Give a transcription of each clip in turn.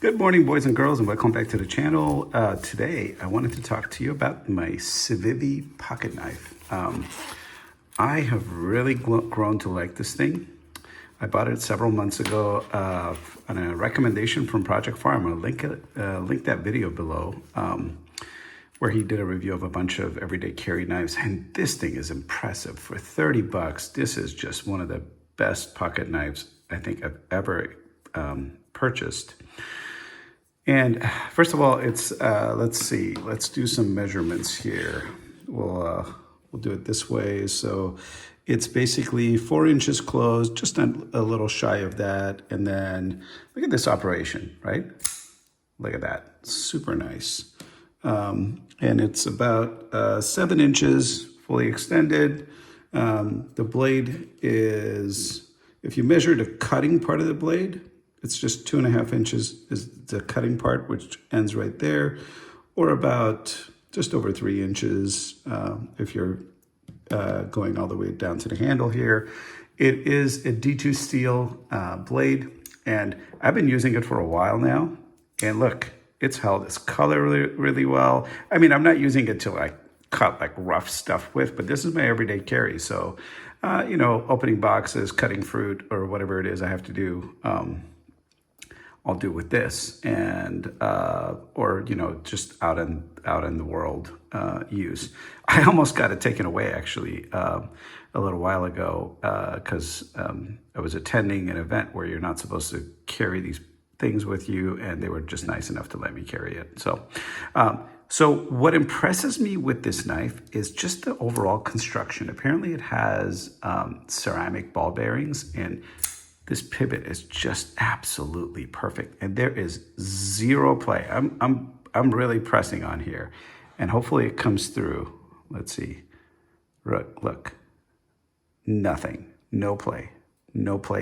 Good morning, boys and girls, and welcome back to the channel. Today, I wanted to talk to you about my Civivi pocket knife. I have really grown to like this thing. I bought it several months ago on a recommendation from Project Farm. I'll link that video below where he did a review of a bunch of everyday carry knives. And this thing is impressive. For 30 bucks, this is just one of the best pocket knives I think I've ever purchased. And first of all, it's, let's see, let's do some measurements here. We'll do it this way. So it's basically 4 inches closed, just a little shy of that. And then look at this operation, right? Look at that, super nice. And it's about 7 inches fully extended. The blade is, if you measure the cutting part of the blade, it's just 2.5 inches is the cutting part, which ends right there, or about just over 3 inches if you're going all the way down to the handle here. It is a D2 steel blade, and I've been using it for a while now. And look, it's held its color really well. I mean, I'm not using it to like cut like rough stuff with, but this is my everyday carry. So, you know, opening boxes, cutting fruit, or whatever it is I have to do, I'll do with this, and or you know, just out in the world use. I almost got it taken away actually a little while ago because I was attending an event where you're not supposed to carry these things with you, and they were just nice enough to let me carry it. So, so what impresses me with this knife is just the overall construction. Apparently, it has ceramic ball bearings, and this pivot is just absolutely perfect, and there is zero play. I'm really pressing on here, and hopefully it comes through. Let's see. Look, nothing, no play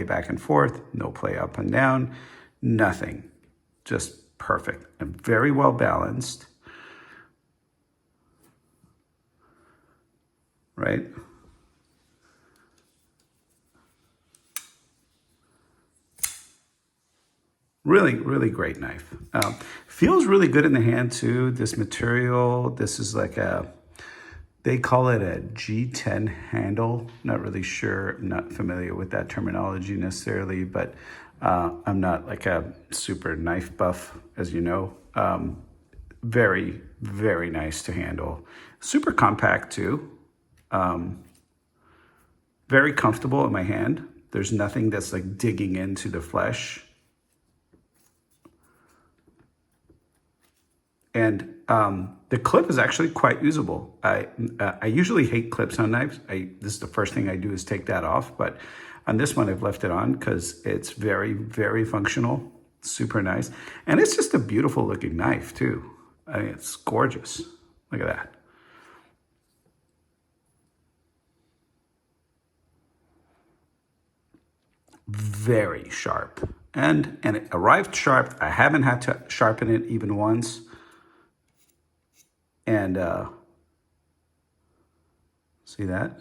back and forth, no play up and down, nothing, just perfect and very well balanced, right? Really, really great knife. Feels really good in the hand too. This material, this is like they call it a G10 handle. Not really sure, I'm not familiar with that terminology necessarily, but I'm not like a super knife buff, as you know. Very, very nice to handle. Super compact too. Very comfortable in my hand. There's nothing that's like digging into the flesh. And the clip is actually quite usable. I usually hate clips on knives. This is the first thing I do is take that off. But on this one, I've left it on because it's very, very functional. Super nice. And it's just a beautiful looking knife too. I mean, it's gorgeous. Look at that. Very sharp. And it arrived sharp. I haven't had to sharpen it even once. And see that?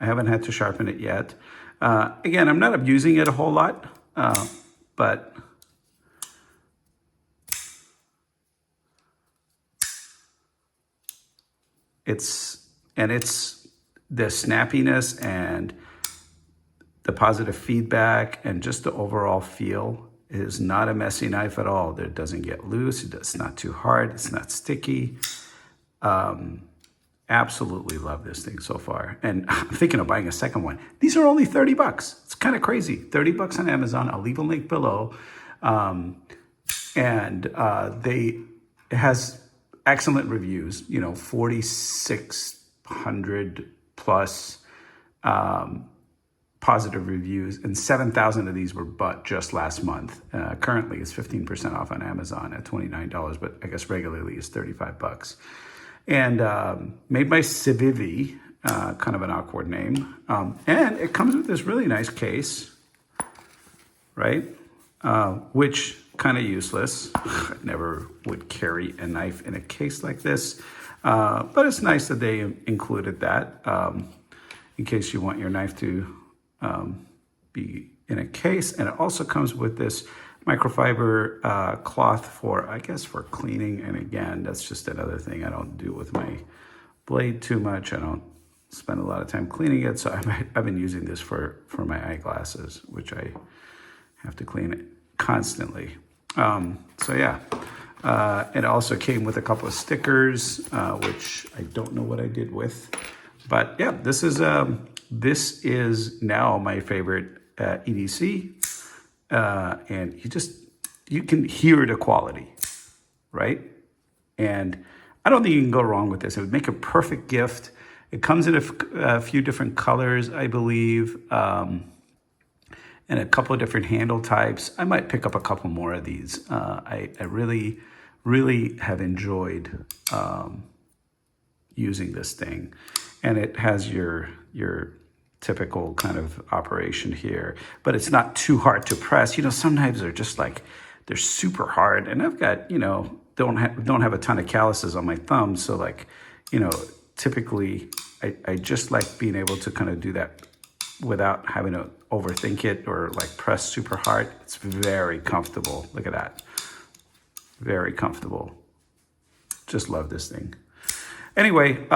I haven't had to sharpen it yet. Again, I'm not abusing it a whole lot, but it's the snappiness and the positive feedback and just the overall feel is not a messy knife at all. It doesn't get loose. It's not too hard. It's not sticky. Absolutely love this thing so far. And I'm thinking of buying a second one. These are only 30 bucks. It's kind of crazy. 30 bucks on Amazon. I'll leave a link below. It has excellent reviews, you know, 4,600 plus positive reviews, and 7,000 of these were bought just last month. Currently, it's 15% off on Amazon at $29, but I guess regularly it's 35 bucks. And made by Civivi, kind of an awkward name. And it comes with this really nice case, right? Which kind of useless. I never would carry a knife in a case like this, but it's nice that they included that in case you want your knife to be in a case. And it also comes with this microfiber cloth for, I guess, for cleaning. And again, that's just another thing I don't do with my blade too much. I don't spend a lot of time cleaning it. So I've been using this for my eyeglasses, which I have to clean it constantly. So yeah, it also came with a couple of stickers, which I don't know what I did with, but yeah, this is now my favorite EDC, and you can hear the quality, right? And I don't think you can go wrong with this. It would make a perfect gift. It comes in a few different colors, I believe, and a couple of different handle types. I might pick up a couple more of these. I really, really have enjoyed using this thing. And it has your typical kind of operation here, but it's not too hard to press. You know, sometimes they're just like, they're super hard. And I've got, you know, don't have a ton of calluses on my thumbs. So like, you know, typically I just like being able to kind of do that without having to overthink it or like press super hard. It's very comfortable. Look at that. Very comfortable. Just love this thing. Anyway,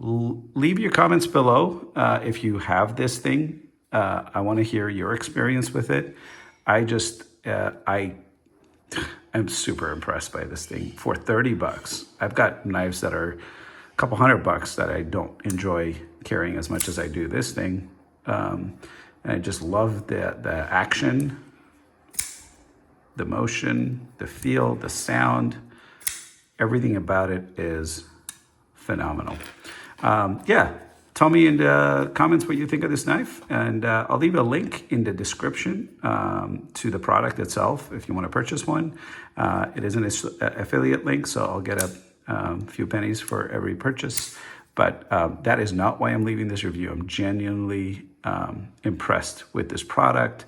leave your comments below if you have this thing. I want to hear your experience with it. I'm super impressed by this thing. For 30 bucks, I've got knives that are a couple $100 that I don't enjoy carrying as much as I do this thing. And I just love the action, the motion, the feel, the sound. Everything about it is phenomenal. Yeah, tell me in the comments what you think of this knife, and I'll leave a link in the description to the product itself if you want to purchase one. It is an affiliate link, so I'll get a few pennies for every purchase. But that is not why I'm leaving this review. I'm genuinely impressed with this product.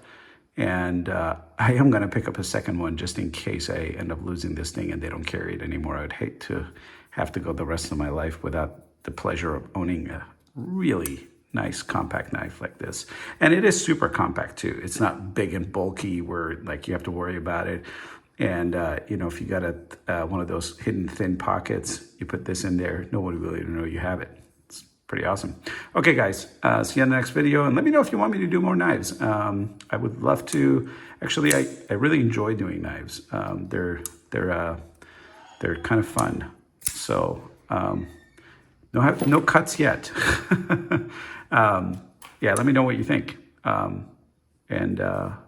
And I am going to pick up a second one just in case I end up losing this thing and they don't carry it anymore. I'd hate to have to go the rest of my life without the pleasure of owning a really nice compact knife like this. And it is super compact too. It's not big and bulky where like you have to worry about it. And, you know, if you got one of those hidden thin pockets, you put this in there, nobody will even know you have it. It's pretty awesome. Okay, guys, see you on the next video. And let me know if you want me to do more knives. I would love to. Actually, I really enjoy doing knives. They're kind of fun. So no cuts yet. Yeah, let me know what you think. And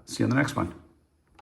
see you on the next one.